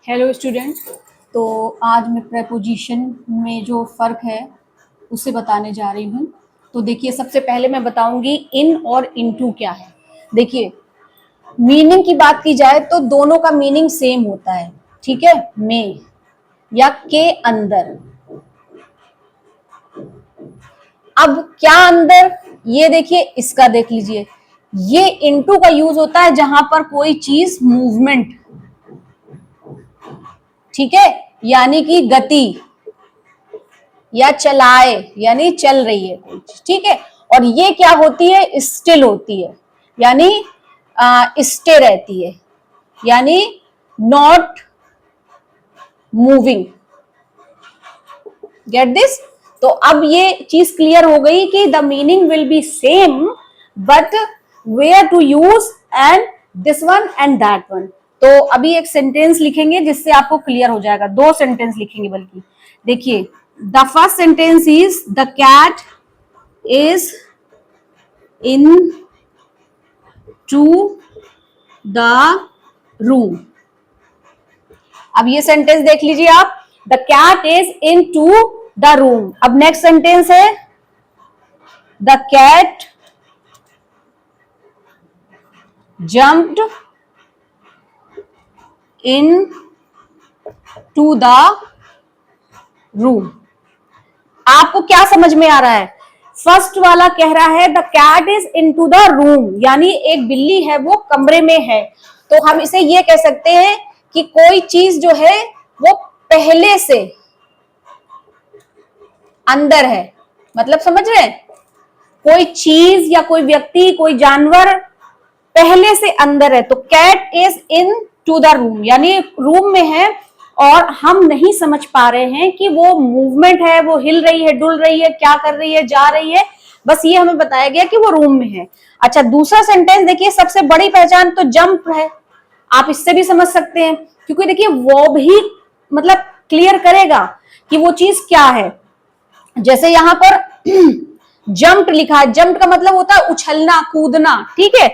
Hello student. तो आज मैं प्रेपोजिशन में जो फ़र्क है उसे बताने जा रही हूँ। तो देखिए, सबसे पहले मैं बताऊंगी इन और इनटू क्या है। देखिए, मीनिंग की बात की जाए तो दोनों का मीनिंग सेम होता है, ठीक है, में या के अंदर। अब क्या अंदर, ये देखिए, इसका देख लीजिए, ये इनटू का यूज होता है जहां पर कोई चीज मूवमेंट, ठीक है, यानी कि गति या चलाए, यानी चल रही है कोई चीज, ठीक है। और ये क्या होती है, स्टिल होती है, यानी स्टे रहती है, यानी नॉट मूविंग। Get this? तो अब ये चीज क्लियर हो गई कि the meaning will be same but where to use and this one and that one. तो अभी एक सेंटेंस लिखेंगे जिससे आपको क्लियर हो जाएगा। दो सेंटेंस लिखेंगे बल्कि। देखिए, the first sentence is the cat is in to the room. अब ये सेंटेंस देख लीजिए आप, the cat is in to the room. अब नेक्स्ट सेंटेंस है the cat jumped in to the room. आपको क्या समझ में आ रहा है? फर्स्ट वाला कह रहा है the cat is in to the room, यानी एक बिल्ली है वो कमरे में है। तो हम इसे ये कह सकते हैं कि कोई चीज जो है वो पहले से अंदर है। मतलब समझ रहे हैं? कोई चीज या कोई व्यक्ति, कोई जानवर पहले से अंदर है। तो cat is in to the room, यानी रूम में है और हम नहीं समझ पा रहे हैं कि वो मूवमेंट है, वो हिल रही है, डुल रही है, क्या कर रही है, जा रही है, बस ये हमें बताया गया कि वो रूम में है। अच्छा, दूसरा सेंटेंस देखिए, सबसे बड़ी पहचान तो जंप है। आप इससे भी समझ सकते हैं, क्योंकि देखिए वो भी मतलब क्लियर करेगा कि वो चीज क्या है। जैसे यहां पर जंप लिखा है, जंप का मतलब होता है उछलना, कूदना, ठीक है।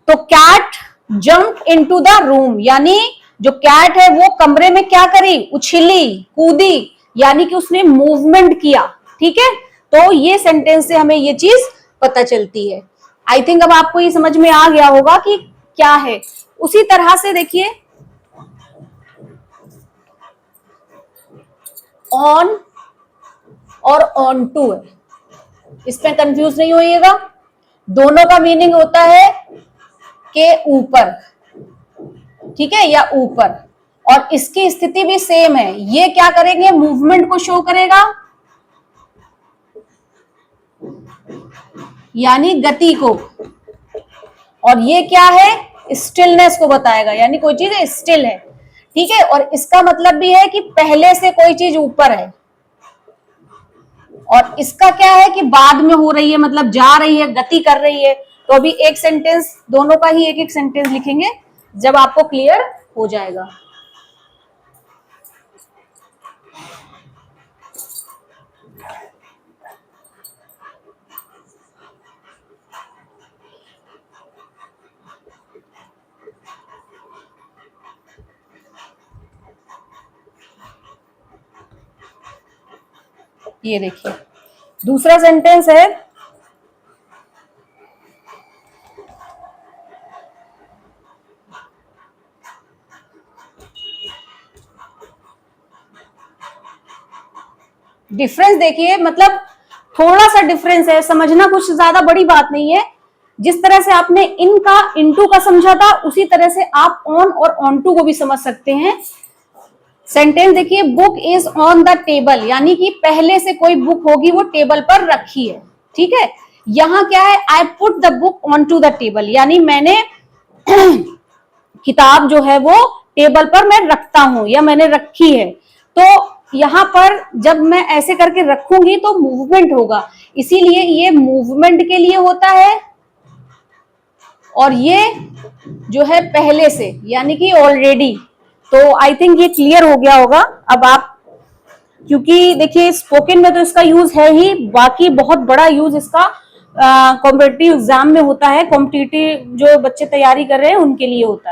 तो cat jump into the room, यानी जो कैट है वो कमरे में क्या करी, उछली, कूदी, यानी कि उसने मूवमेंट किया, ठीक है। तो ये सेंटेंस से हमें ये चीज पता चलती है। आई थिंक अब आपको ये समझ में आ गया होगा कि क्या है। उसी तरह से देखिए, ऑन और ऑन टू है, इसमें कंफ्यूज नहीं होइएगा। दोनों का मीनिंग होता है के ऊपर, ठीक है, या ऊपर, और इसकी स्थिति भी सेम है। ये क्या करेंगे, मूवमेंट को शो करेगा, यानी गति को, और ये क्या है, स्टिलनेस को बताएगा, यानी कोई चीज स्टिल है, ठीक है। और इसका मतलब भी है कि पहले से कोई चीज ऊपर है, और इसका क्या है कि बाद में हो रही है, मतलब जा रही है, गति कर रही है। तो अभी एक सेंटेंस, दोनों का ही एक एक सेंटेंस लिखेंगे, जब आपको क्लियर हो जाएगा। ये देखिए, दूसरा सेंटेंस है डिफरेंस। देखिए, मतलब थोड़ा सा डिफरेंस है, समझना कुछ ज्यादा बड़ी बात नहीं है। जिस तरह से आपने इन का इनटू का समझा था, उसी तरह से आप ऑन और ऑन टू को भी समझ सकते हैं। सेंटेंस देखिए, book is on the table, यानी कि पहले से कोई बुक होगी वो टेबल पर रखी है, ठीक है। यहां क्या है, I put the book on to the table, यानी मैंने किताब जो है वो टेबल पर मैं रखता हूं या मैंने रखी है। तो यहां पर जब मैं ऐसे करके रखूंगी तो मूवमेंट होगा, इसीलिए ये मूवमेंट के लिए होता है। और ये जो है पहले से, यानी कि ऑलरेडी। तो आई थिंक ये क्लियर हो गया होगा अब आप, क्योंकि देखिए स्पोकन में तो इसका यूज है ही, बाकी बहुत बड़ा यूज इसका कॉम्पिटिटिव एग्जाम में होता है, कॉम्पिटिटिव जो बच्चे तैयारी कर रहे हैं उनके लिए होता है।